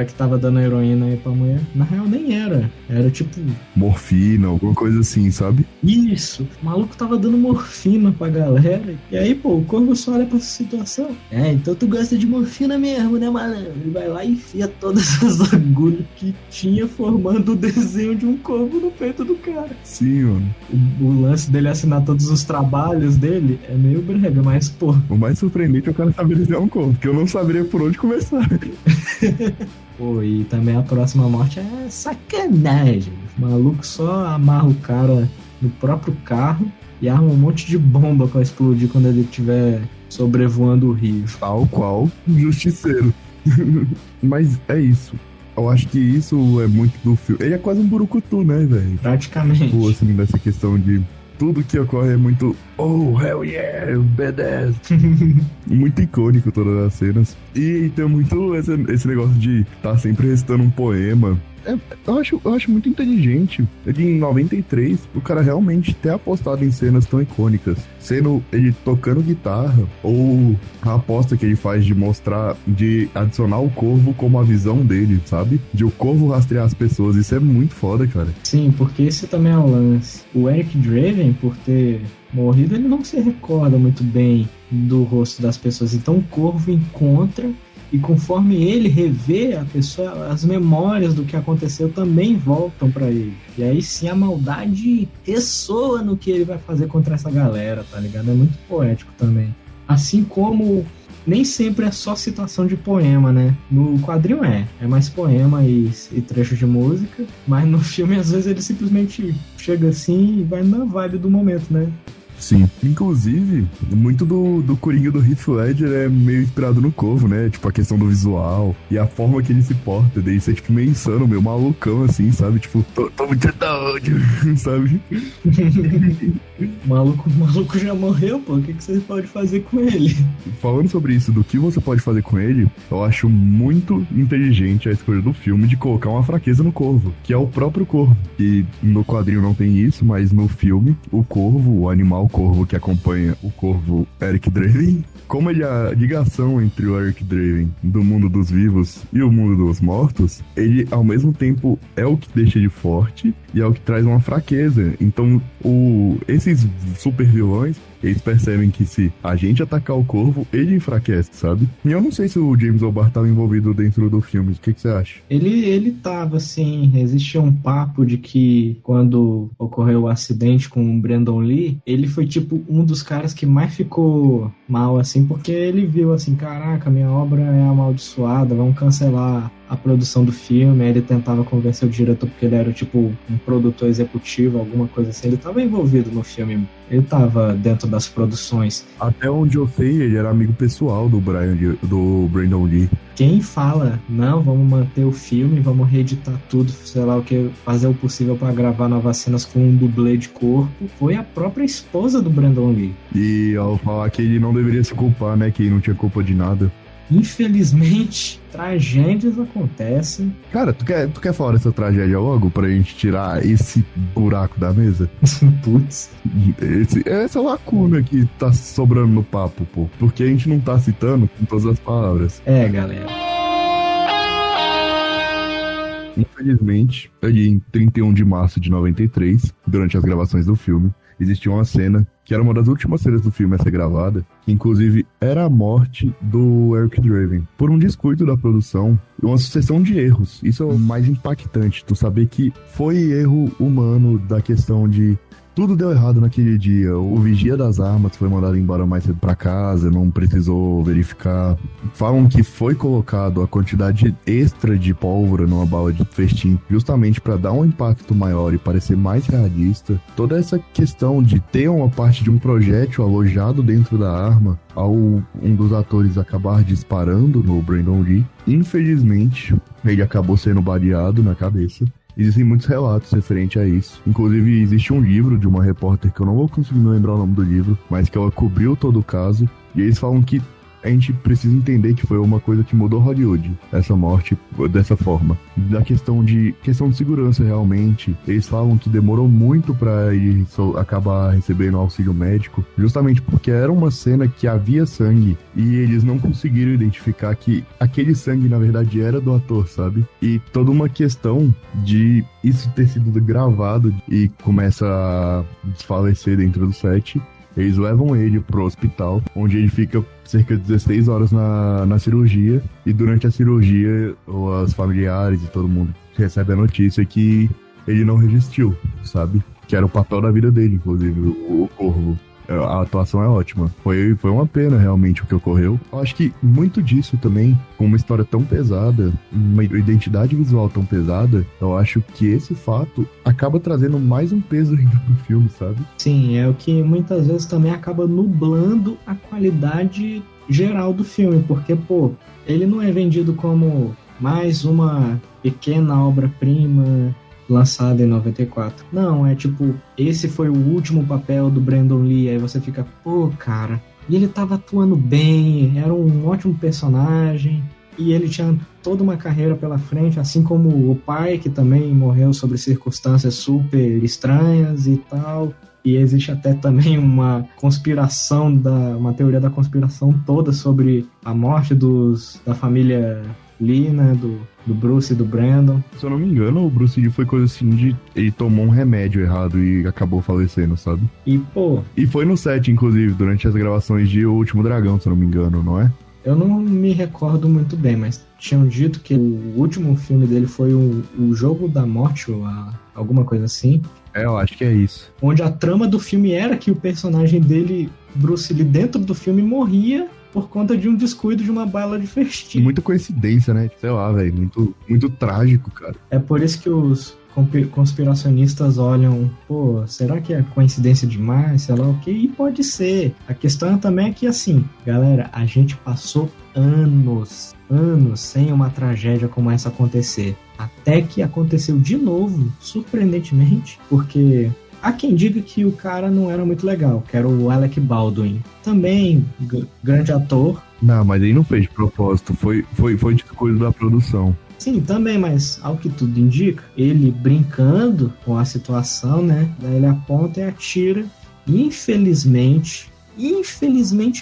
[SPEAKER 2] que tava dando heroína aí pra mulher, na real nem era. Era tipo...
[SPEAKER 1] morfina, alguma coisa assim, sabe?
[SPEAKER 2] Isso, o maluco tava dando morfina pra galera. E aí, pô, o Corvo só olha pra essa situação. Então tu gosta de morfina mesmo, né, malandro? Ele vai lá e enfia todas as agulhas que tinha, formando o desenho de um corvo no peito do cara.
[SPEAKER 1] Sim, mano.
[SPEAKER 2] O lance dele assinar todos os trabalhos dele é meio brega, mas, pô...
[SPEAKER 1] O mais surpreendente é o cara saber desenhar um corvo, porque eu não saberia por onde começar.
[SPEAKER 2] Pô, e também a próxima morte é sacanagem. O maluco só amarra o cara no próprio carro e arma um monte de bomba pra explodir quando ele estiver sobrevoando o rio.
[SPEAKER 1] Tal qual um justiceiro. Mas é isso. Eu acho que isso é muito do filme. Ele é quase um burucutu, né, velho?
[SPEAKER 2] Praticamente.
[SPEAKER 1] Pô, assim, dessa questão de tudo que ocorre é muito oh, hell yeah, badass. Muito icônico todas as cenas. E tem muito esse negócio de estar sempre recitando um poema. Eu acho muito inteligente. Em 93, o cara realmente ter apostado em cenas tão icônicas. Sendo ele tocando guitarra, ou a aposta que ele faz de mostrar, de adicionar o corvo como a visão dele, sabe? De o corvo rastrear as pessoas. Isso é muito foda, cara.
[SPEAKER 2] Sim, porque esse também é o lance. O Eric Draven, por ter morrido, ele não se recorda muito bem do rosto das pessoas. Então o corvo encontra. E conforme ele revê a pessoa, as memórias do que aconteceu também voltam pra ele. E aí sim a maldade ressoa no que ele vai fazer contra essa galera, tá ligado? É muito poético também. Assim como nem sempre é só citação de poema, né? No quadrinho é mais poema e trecho de música, mas no filme às vezes ele simplesmente chega assim e vai na vibe do momento, né?
[SPEAKER 1] Sim. Inclusive, muito do Coringa do Heath Ledger é meio inspirado no Corvo, né? Tipo, a questão do visual e a forma que ele se porta. Daí isso é, tipo, meio insano, meio malucão, assim, sabe? Tipo, tô muito da onde, sabe?
[SPEAKER 2] O maluco já morreu, pô. O que você pode fazer com ele?
[SPEAKER 1] Falando sobre isso, do que você pode fazer com ele, eu acho muito inteligente a escolha do filme de colocar uma fraqueza no Corvo, que é o próprio Corvo. E no quadrinho não tem isso, mas no filme, o Corvo, o animal Corvo que acompanha o Corvo Eric Draven, como ele é a ligação entre o Eric Draven do mundo dos vivos e o mundo dos mortos, ele ao mesmo tempo é o que deixa ele forte e é o que traz uma fraqueza. Então esses super vilões, eles percebem que se a gente atacar o Corvo, ele enfraquece, sabe? E eu não sei se o James O'Barr estava envolvido dentro do filme. O que você acha?
[SPEAKER 2] Ele tava, assim, existia um papo de que quando ocorreu o acidente com o Brandon Lee, ele foi, tipo, um dos caras que mais ficou mal, assim, porque ele viu, assim, caraca, minha obra é amaldiçoada, vamos cancelar a produção do filme. Aí ele tentava convencer o diretor porque ele era, tipo, um produtor executivo, alguma coisa assim. Ele tava envolvido no filme, ele tava dentro das produções.
[SPEAKER 1] Até onde eu sei, ele era amigo pessoal do Brandon Lee.
[SPEAKER 2] Quem fala, não, vamos manter o filme, vamos reeditar tudo, sei lá o que, fazer o possível para gravar novas cenas com um dublê de corpo, foi a própria esposa do Brandon Lee.
[SPEAKER 1] E ao falar que ele não deveria se culpar, né, que ele não tinha culpa de nada.
[SPEAKER 2] Infelizmente, tragédias acontecem.
[SPEAKER 1] Cara, tu quer falar dessa tragédia logo pra gente tirar esse buraco da mesa?
[SPEAKER 2] Putz.
[SPEAKER 1] Essa lacuna que tá sobrando no papo, pô. Porque a gente não tá citando com todas as palavras.
[SPEAKER 2] Galera.
[SPEAKER 1] Infelizmente, ali em 31 de março de 93, durante as gravações do filme, existia uma cena que era uma das últimas cenas do filme a ser gravada, que inclusive era a morte do Eric Draven. Por um descuido da produção, uma sucessão de erros. Isso é o mais impactante, tu saber que foi erro humano da questão de tudo deu errado naquele dia. O vigia das armas foi mandado embora mais cedo pra casa, não precisou verificar. Falam que foi colocado a quantidade extra de pólvora numa bala de festim, justamente pra dar um impacto maior e parecer mais realista. Toda essa questão de ter uma parte de um projétil alojado dentro da arma, ao um dos atores acabar disparando no Brandon Lee, infelizmente, ele acabou sendo baleado na cabeça. Existem muitos relatos referentes a isso. Inclusive, existe um livro de uma repórter que eu não vou conseguir me lembrar o nome do livro, mas que ela cobriu todo o caso. E eles falam que a gente precisa entender que foi uma coisa que mudou Hollywood, essa morte dessa forma. Da questão de segurança, realmente, eles falam que demorou muito pra ele acabar recebendo auxílio médico, justamente porque era uma cena que havia sangue e eles não conseguiram identificar que aquele sangue, na verdade, era do ator, sabe? E toda uma questão de isso ter sido gravado e começa a desfalecer dentro do set. Eles levam ele pro hospital, onde ele fica cerca de 16 horas na cirurgia. E durante a cirurgia, os familiares e todo mundo recebe a notícia que ele não resistiu, sabe? Que era o papel da vida dele, inclusive, o Corvo. A atuação é ótima. Foi uma pena, realmente, o que ocorreu. Eu acho que muito disso também, com uma história tão pesada, uma identidade visual tão pesada, eu acho que esse fato acaba trazendo mais um peso ainda pro filme, sabe?
[SPEAKER 2] Sim, é o que muitas vezes também acaba nublando a qualidade geral do filme, porque, pô, ele não é vendido como mais uma pequena obra-prima lançada em 94. Não, é tipo, esse foi o último papel do Brandon Lee, aí você fica, pô, cara, e ele tava atuando bem, era um ótimo personagem, e ele tinha toda uma carreira pela frente, assim como o pai, que também morreu sobre circunstâncias super estranhas e tal. E existe até também uma teoria da conspiração toda sobre a morte da família Lee, né, do Bruce e do Brandon.
[SPEAKER 1] Se eu não me engano, o Bruce Lee foi coisa assim de... Ele tomou um remédio errado e acabou falecendo, sabe?
[SPEAKER 2] E, pô...
[SPEAKER 1] E foi no set, inclusive, durante as gravações de O Último Dragão, se eu não me engano, não é?
[SPEAKER 2] Eu não me recordo muito bem, mas tinham dito que o último filme dele foi o Jogo da Morte, ou alguma coisa assim.
[SPEAKER 1] É, eu acho que é isso.
[SPEAKER 2] Onde a trama do filme era que o personagem dele, Bruce Lee, dentro do filme morria por conta de um descuido de uma bala de festim.
[SPEAKER 1] Muita coincidência, né? Sei lá, velho. Muito, muito trágico, cara.
[SPEAKER 2] É por isso que os conspiracionistas olham, pô, será que é coincidência demais? Sei lá o que? E pode ser. A questão também é que, assim, galera, a gente passou anos sem uma tragédia como essa acontecer. Até que aconteceu de novo, surpreendentemente, porque... Há quem diga que o cara não era muito legal, que era o Alec Baldwin. Também, grande ator.
[SPEAKER 1] Não, mas ele não fez de propósito, foi de coisa da produção.
[SPEAKER 2] Sim, também, mas ao que tudo indica, ele brincando com a situação, né? Daí ele aponta e atira. E infelizmente,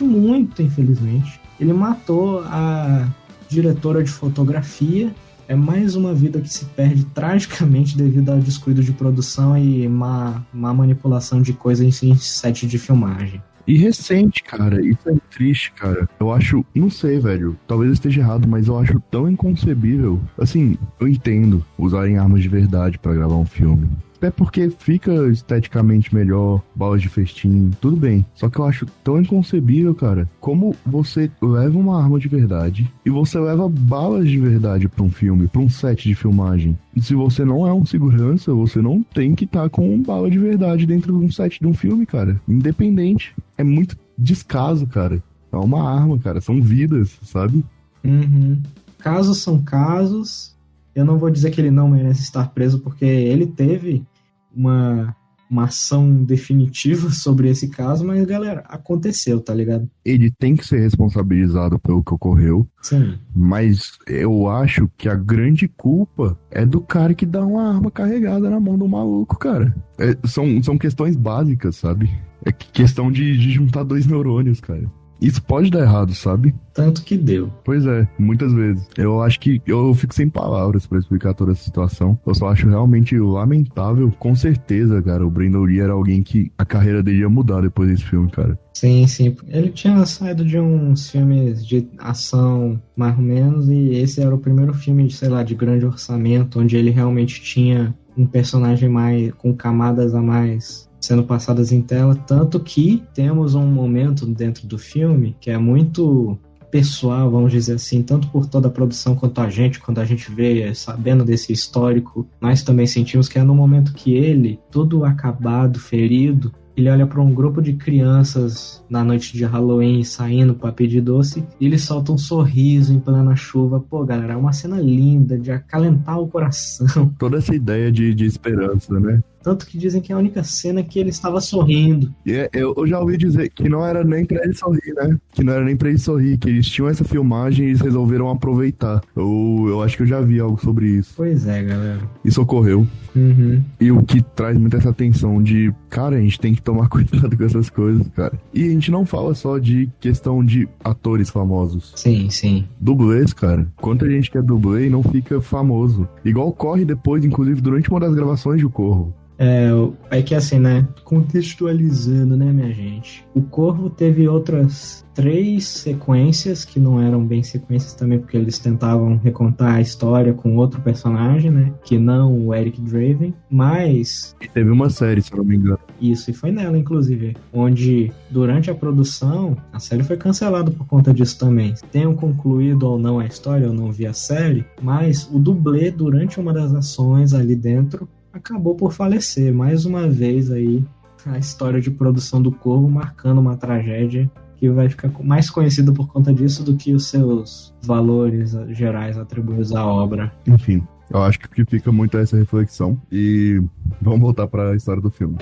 [SPEAKER 2] muito infelizmente, ele matou a diretora de fotografia. É mais uma vida que se perde tragicamente devido ao descuido de produção e má manipulação de coisas em set de filmagem.
[SPEAKER 1] E recente, cara, isso é triste, cara. Eu acho, não sei, velho, talvez eu esteja errado, mas eu acho tão inconcebível. Assim, eu entendo usarem armas de verdade pra gravar um filme. Até porque fica esteticamente melhor, balas de festim, tudo bem. Só que eu acho tão inconcebível, cara, como você leva uma arma de verdade e você leva balas de verdade pra um filme, pra um set de filmagem. E se você não é um segurança, você não tem que estar com bala de verdade dentro de um set de um filme, cara. Independente. É muito descaso, cara. É uma arma, cara. São vidas, sabe?
[SPEAKER 2] Uhum. Casos são casos. Eu não vou dizer que ele não merece estar preso, porque ele teve uma ação definitiva sobre esse caso, mas, galera, aconteceu, tá ligado?
[SPEAKER 1] Ele tem que ser responsabilizado pelo que ocorreu.
[SPEAKER 2] Sim.
[SPEAKER 1] Mas eu acho que a grande culpa é do cara que dá uma arma carregada na mão do maluco, cara. São questões básicas, sabe? É questão de juntar dois neurônios, cara. Isso pode dar errado, sabe?
[SPEAKER 2] Tanto que deu.
[SPEAKER 1] Pois é, muitas vezes. Eu acho que eu fico sem palavras pra explicar toda essa situação. Eu só acho realmente lamentável. Com certeza, cara, o Brandon Lee era alguém que a carreira dele ia mudar depois desse filme, cara.
[SPEAKER 2] Sim, sim. Ele tinha saído de uns filmes de ação, mais ou menos, e esse era o primeiro filme, sei lá, de grande orçamento, onde ele realmente tinha um personagem mais com camadas a mais sendo passadas em tela, tanto que temos um momento dentro do filme que é muito pessoal, vamos dizer assim, tanto por toda a produção quanto a gente, quando a gente vê, sabendo desse histórico, nós também sentimos que é no momento que ele, todo acabado, ferido, ele olha para um grupo de crianças na noite de Halloween saindo para pedir doce e ele solta um sorriso em plena chuva. Pô, galera, é uma cena linda de acalentar o coração.
[SPEAKER 1] Toda essa ideia de esperança, né?
[SPEAKER 2] Tanto que dizem que é a única cena que ele estava sorrindo.
[SPEAKER 1] E eu já ouvi dizer que não era nem pra ele sorrir, né? Que não era nem pra ele sorrir, que eles tinham essa filmagem e eles resolveram aproveitar. Eu acho que eu já vi algo sobre isso.
[SPEAKER 2] Pois é, galera.
[SPEAKER 1] Isso ocorreu.
[SPEAKER 2] Uhum.
[SPEAKER 1] E o que traz muito essa atenção de, cara, a gente tem que tomar cuidado com essas coisas, cara. E a gente não fala só de questão de atores famosos.
[SPEAKER 2] Sim, sim.
[SPEAKER 1] Dublês, cara. Quanta gente que é dublê e não fica famoso. Igual corre depois, inclusive, durante uma das gravações de O Corvo.
[SPEAKER 2] É que assim, né? Contextualizando, né, minha gente? O Corvo teve outras 3 sequências que não eram bem sequências também, porque eles tentavam recontar a história com outro personagem, né? Que não o Eric Draven, mas...
[SPEAKER 1] E teve uma série, se eu não me engano.
[SPEAKER 2] Isso, e foi nela, inclusive, onde durante a produção, a série foi cancelada por conta disso também. Tenham concluído ou não a história, eu não vi a série, mas o dublê, durante uma das ações ali dentro, acabou por falecer. Mais uma vez aí, a história de produção do Corvo marcando uma tragédia que vai ficar mais conhecida por conta disso do que os seus valores gerais atribuídos à obra.
[SPEAKER 1] Enfim, eu acho que fica muito essa reflexão. E vamos voltar para a história do filme.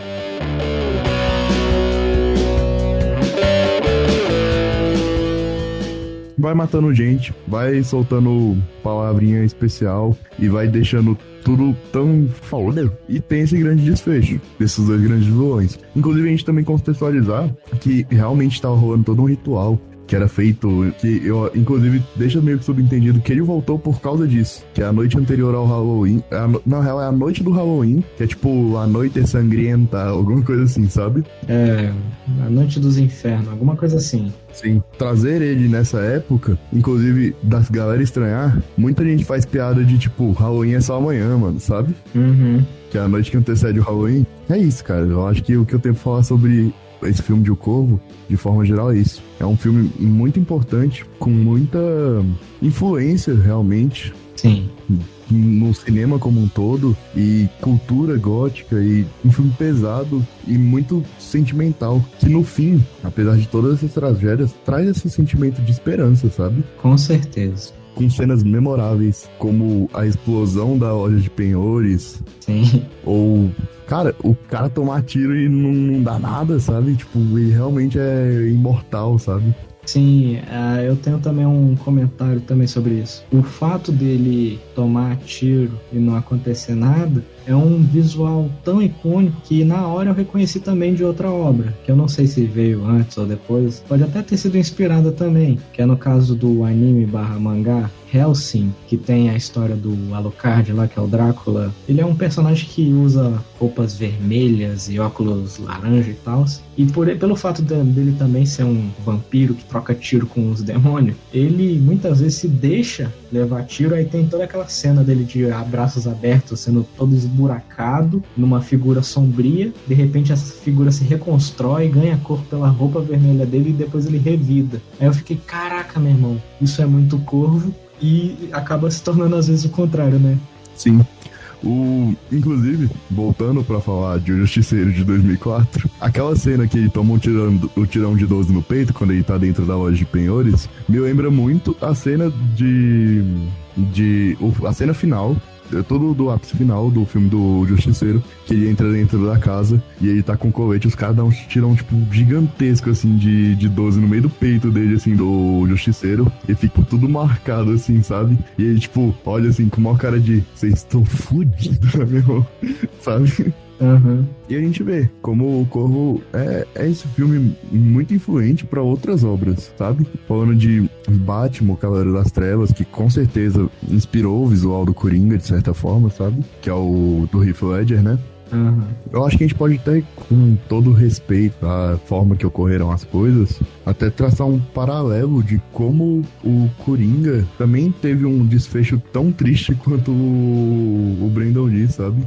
[SPEAKER 1] Vai matando gente, vai soltando palavrinha especial e vai deixando tudo tão foda. E tem esse grande desfecho desses 2 grandes vilões. Inclusive a gente também contextualizar que realmente tava rolando todo um ritual que era feito, que eu, inclusive, deixa meio que subentendido que ele voltou por causa disso, que é a noite anterior ao Halloween, na real é a noite do Halloween, que é tipo a noite sangrenta, alguma coisa assim, sabe?
[SPEAKER 2] A noite dos infernos, alguma coisa assim.
[SPEAKER 1] Sim, trazer ele nessa época, inclusive das galera estranhar, muita gente faz piada de tipo, Halloween é só amanhã, mano, sabe?
[SPEAKER 2] Uhum.
[SPEAKER 1] Que é a noite que antecede o Halloween. É isso, cara, eu acho que o que eu tenho pra falar sobre esse filme de O Corvo, de forma geral, é isso. É um filme muito importante, com muita influência, realmente.
[SPEAKER 2] Sim.
[SPEAKER 1] No cinema como um todo, e cultura gótica, e um filme pesado e muito sentimental, que no fim, apesar de todas essas tragédias, traz esse sentimento de esperança, sabe?
[SPEAKER 2] Com certeza.
[SPEAKER 1] Com cenas memoráveis, como a explosão da loja de penhores.
[SPEAKER 2] Sim.
[SPEAKER 1] Ou, cara, o cara tomar tiro e não dá nada, sabe? Tipo, ele realmente é imortal, sabe?
[SPEAKER 2] Sim, eu tenho também um comentário também sobre isso. O fato dele tomar tiro e não acontecer nada é um visual tão icônico que na hora eu reconheci também de outra obra, que eu não sei se veio antes ou depois, pode até ter sido inspirada também, que é no caso do anime/mangá Hellsing, que tem a história do Alucard lá, que é o Drácula. Ele é um personagem que usa roupas vermelhas e óculos laranja e tal, e pelo fato dele também ser um vampiro que troca tiro com os demônios, ele muitas vezes se deixa levar tiro, aí tem toda aquela cena dele de braços abertos, sendo todo esburacado, numa figura sombria, de repente essa figura se reconstrói, ganha cor pela roupa vermelha dele e depois ele revida. Aí eu fiquei, caraca, meu irmão, isso é muito Corvo, e acaba se tornando às vezes o contrário, né?
[SPEAKER 1] Sim. Inclusive, voltando pra falar de O Justiceiro de 2004, aquela cena que ele toma o tirão de 12 no peito quando ele tá dentro da loja de penhores, me lembra muito a cena a cena final, todo do ápice final do filme do Justiceiro, que ele entra dentro da casa e ele tá com colete, os caras dão um tirão, tipo, gigantesco, assim, de 12 no meio do peito dele, assim, do Justiceiro, e fica tudo marcado, assim, sabe? E ele, tipo, olha, assim, com uma cara de, vocês estão fodidos, meu, sabe?
[SPEAKER 2] Uhum.
[SPEAKER 1] E a gente vê como o Corvo é esse filme muito influente pra outras obras, sabe? Falando de Batman, o Cavaleiro das Trevas, que com certeza inspirou o visual do Coringa, de certa forma, sabe? Que é o do Heath Ledger, né?
[SPEAKER 2] Uhum.
[SPEAKER 1] Eu acho que a gente pode até, com todo respeito à forma que ocorreram as coisas, até traçar um paralelo de como o Coringa também teve um desfecho tão triste quanto o Brandon Lee, sabe?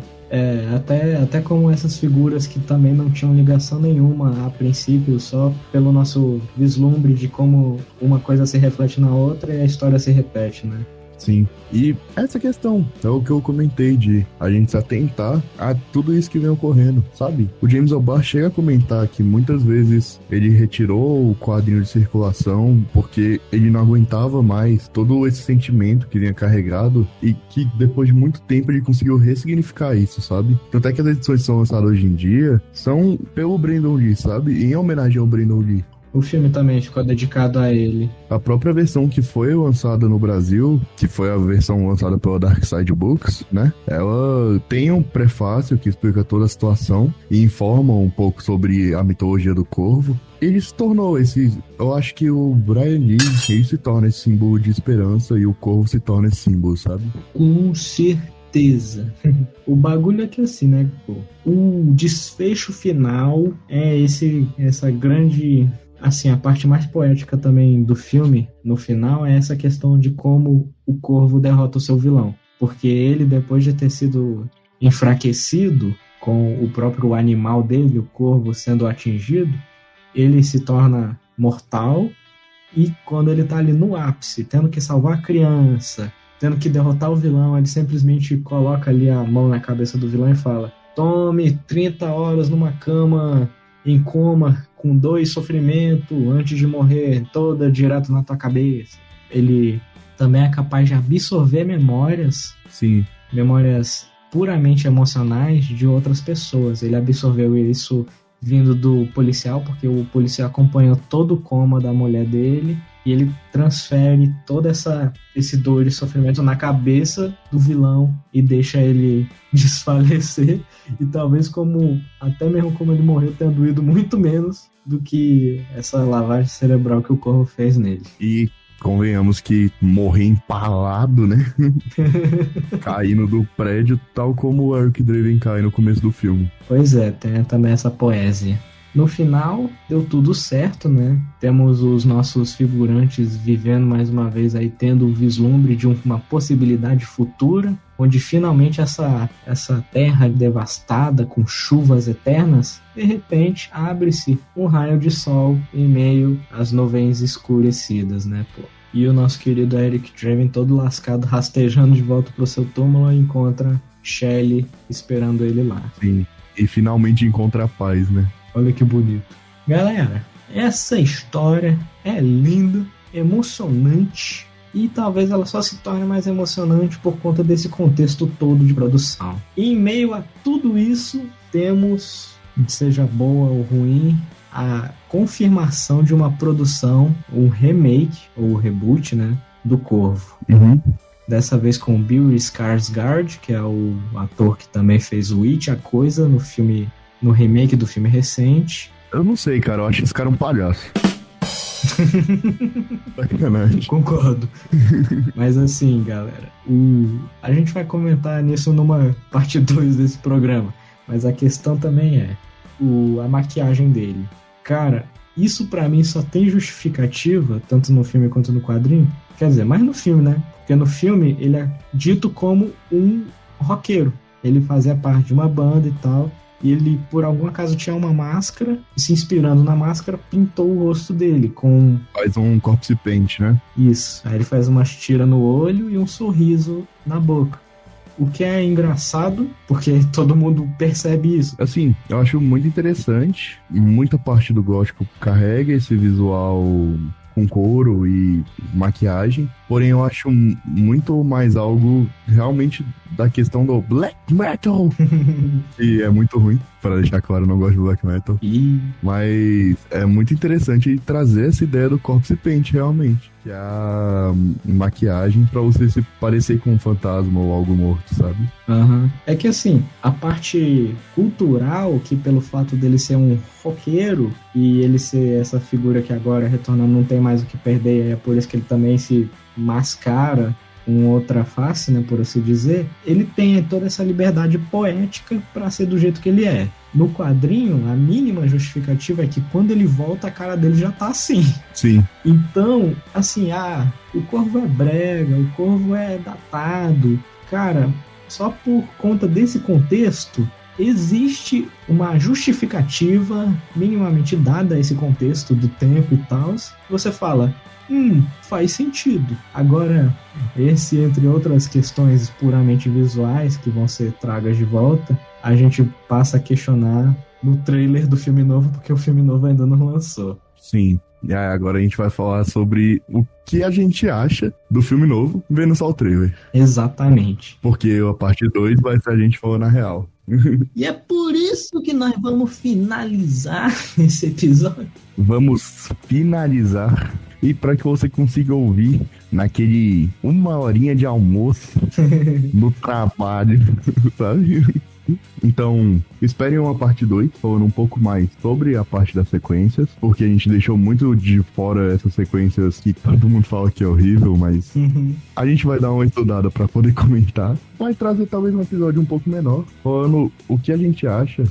[SPEAKER 2] Até como essas figuras que também não tinham ligação nenhuma a princípio, só pelo nosso vislumbre de como uma coisa se reflete na outra e a história se repete, né?
[SPEAKER 1] Sim. E essa questão é o que eu comentei de a gente se atentar a tudo isso que vem ocorrendo, sabe? O James O'Barr chega a comentar que muitas vezes ele retirou o quadrinho de circulação porque ele não aguentava mais todo esse sentimento que vinha carregado e que depois de muito tempo ele conseguiu ressignificar isso, sabe? Tanto é que as edições que são lançadas hoje em dia são pelo Brandon Lee, sabe? Em homenagem ao Brandon Lee.
[SPEAKER 2] O filme também ficou dedicado a ele.
[SPEAKER 1] A própria versão que foi lançada no Brasil, que foi a versão lançada pela Dark Side Books, né? Ela tem um prefácio que explica toda a situação e informa um pouco sobre a mitologia do corvo. Ele se tornou eu acho que o Brian Lee, ele se torna esse símbolo de esperança e o corvo se torna esse símbolo, sabe?
[SPEAKER 2] Com certeza. O bagulho é que assim, né? O desfecho final é essa grande... Assim, a parte mais poética também do filme, no final, é essa questão de como o corvo derrota o seu vilão. Porque ele, depois de ter sido enfraquecido com o próprio animal dele, o corvo, sendo atingido, ele se torna mortal e quando ele tá ali no ápice, tendo que salvar a criança, tendo que derrotar o vilão, ele simplesmente coloca ali a mão na cabeça do vilão e fala: tome 30 horas numa cama em coma, com dor e sofrimento, antes de morrer, toda direto na tua cabeça. Ele também é capaz de absorver memórias.
[SPEAKER 1] Sim.
[SPEAKER 2] Memórias puramente emocionais de outras pessoas. Ele absorveu isso vindo do policial, porque o policial acompanhou todo o coma da mulher dele, e ele transfere toda esse dor e sofrimento na cabeça do vilão e deixa ele desfalecer. E talvez até mesmo como ele morreu, tenha doído muito menos do que essa lavagem cerebral que o corvo fez nele.
[SPEAKER 1] E convenhamos que morrer empalado, né? Caindo do prédio, tal como o Eric Draven cai no começo do filme.
[SPEAKER 2] Pois é, tem também essa poesia. No final, deu tudo certo, né? Temos os nossos figurantes vivendo mais uma vez aí, tendo o vislumbre de uma possibilidade futura, onde finalmente essa terra devastada, com chuvas eternas, de repente abre-se um raio de sol em meio às nuvens escurecidas, né, pô? E o nosso querido Eric Draven, todo lascado, rastejando de volta pro seu túmulo, encontra Shelley esperando ele lá.
[SPEAKER 1] Sim, e finalmente encontra a paz, né?
[SPEAKER 2] Olha que bonito. Galera, essa história é linda, emocionante, e talvez ela só se torne mais emocionante por conta desse contexto todo de produção. E em meio a tudo isso, temos, seja boa ou ruim, a confirmação de uma produção, um remake, ou reboot, né, do Corvo.
[SPEAKER 1] Uhum.
[SPEAKER 2] Dessa vez com o Bill Skarsgård, que é o ator que também fez o It, a Coisa, no remake do filme recente.
[SPEAKER 1] Eu não sei, cara. Eu acho esse cara um palhaço. Sacanagem.
[SPEAKER 2] Concordo. Mas assim, galera, a gente vai comentar nisso numa parte 2 desse programa. Mas a questão também é a maquiagem dele. Cara, isso pra mim só tem justificativa, tanto no filme quanto no quadrinho. Quer dizer, mais no filme, né? Porque no filme ele é dito como um roqueiro. Ele fazia parte de uma banda e tal. E ele, por algum acaso, tinha uma máscara, e se inspirando na máscara, pintou o rosto dele com...
[SPEAKER 1] Faz um corpse paint, né?
[SPEAKER 2] Isso. Aí ele faz uma tira no olho e um sorriso na boca. O que é engraçado, porque todo mundo percebe isso.
[SPEAKER 1] Assim, eu acho muito interessante. Muita parte do gótico carrega esse visual com couro e maquiagem. Porém, eu acho muito mais algo realmente da questão do black metal. E é muito ruim, para deixar claro, eu não gosto de black metal. Mas é muito interessante trazer essa ideia do corpse paint, realmente. Que é a maquiagem pra você se parecer com um fantasma ou algo morto, sabe?
[SPEAKER 2] Uhum. É que assim, a parte cultural, que pelo fato dele ser um roqueiro e ele ser essa figura que agora retornando não tem mais o que perder, é por isso que ele também se mascara com outra face, né, por assim dizer, ele tem toda essa liberdade poética para ser do jeito que ele é. No quadrinho, a mínima justificativa é que quando ele volta, a cara dele já tá assim.
[SPEAKER 1] Sim.
[SPEAKER 2] Então, assim, o Corvo é brega, o Corvo é datado. Cara, só por conta desse contexto, existe uma justificativa minimamente dada a esse contexto do tempo e tal, você fala, faz sentido. Agora, esse, entre outras questões puramente visuais que vão ser tragas de volta, a gente passa a questionar no trailer do filme novo, porque o filme novo ainda não lançou.
[SPEAKER 1] Sim. E aí agora a gente vai falar sobre o que a gente acha do filme novo, vendo só o trailer.
[SPEAKER 2] Exatamente.
[SPEAKER 1] Porque a parte 2 vai ser a gente falando a real.
[SPEAKER 2] E é por isso que nós vamos finalizar esse episódio.
[SPEAKER 1] Vamos finalizar. E para que você consiga ouvir naquele 1 horinha de almoço no trabalho, sabe? Então, esperem uma parte 2, falando um pouco mais sobre a parte das sequências, porque a gente deixou muito de fora essas sequências que todo mundo fala que é horrível, mas a gente vai dar uma estudada pra poder comentar. Vai trazer talvez um episódio um pouco menor, falando o que a gente acha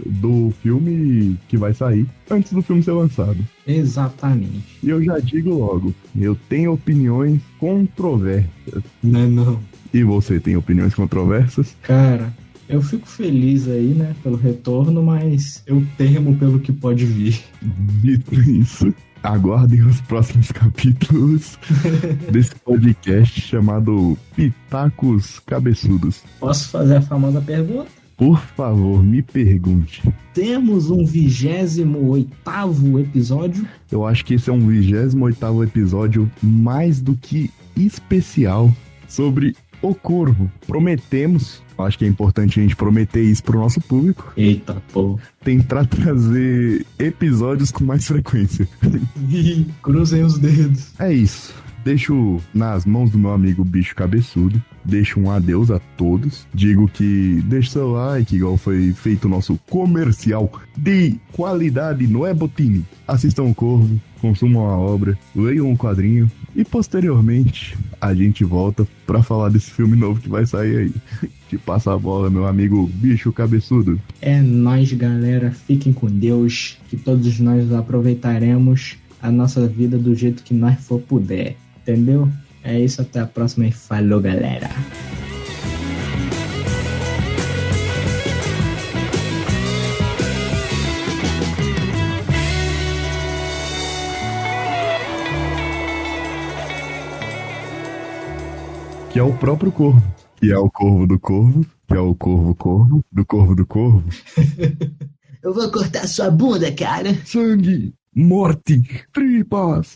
[SPEAKER 1] do filme que vai sair antes do filme ser lançado.
[SPEAKER 2] Exatamente.
[SPEAKER 1] E eu já digo logo, eu tenho opiniões controversas.
[SPEAKER 2] Não.
[SPEAKER 1] E você tem opiniões controversas?
[SPEAKER 2] Cara, eu fico feliz aí, né, pelo retorno, mas eu temo pelo que pode vir.
[SPEAKER 1] Dito isso, aguardem os próximos capítulos desse podcast chamado Pitacos Cabeçudos.
[SPEAKER 2] Posso fazer a famosa pergunta?
[SPEAKER 1] Por favor, me pergunte.
[SPEAKER 2] Temos um 28º episódio?
[SPEAKER 1] Eu acho que esse é um 28º episódio mais do que especial sobre O Corvo. Prometemos, acho que é importante a gente prometer isso pro nosso público.
[SPEAKER 2] Eita, pô.
[SPEAKER 1] Tentar trazer episódios com mais frequência.
[SPEAKER 2] Cruzem os dedos.
[SPEAKER 1] É isso. Deixo nas mãos do meu amigo Bicho Cabeçudo. Deixo um adeus a todos. Digo que deixe seu like, igual foi feito o nosso comercial de qualidade, não é, Botini? Assistam o Corvo, consumam a obra, leiam um quadrinho e posteriormente a gente volta pra falar desse filme novo que vai sair aí. Te passa a bola, meu amigo Bicho Cabeçudo.
[SPEAKER 2] É nóis, galera. Fiquem com Deus, que todos nós aproveitaremos a nossa vida do jeito que nós for puder. Entendeu? É isso, até a próxima e falou, galera.
[SPEAKER 1] Que é o próprio Corvo. Que é o Corvo do Corvo. Que é o Corvo do Corvo do Corvo.
[SPEAKER 2] Eu vou cortar sua bunda, cara.
[SPEAKER 1] Sangue, morte, tripas.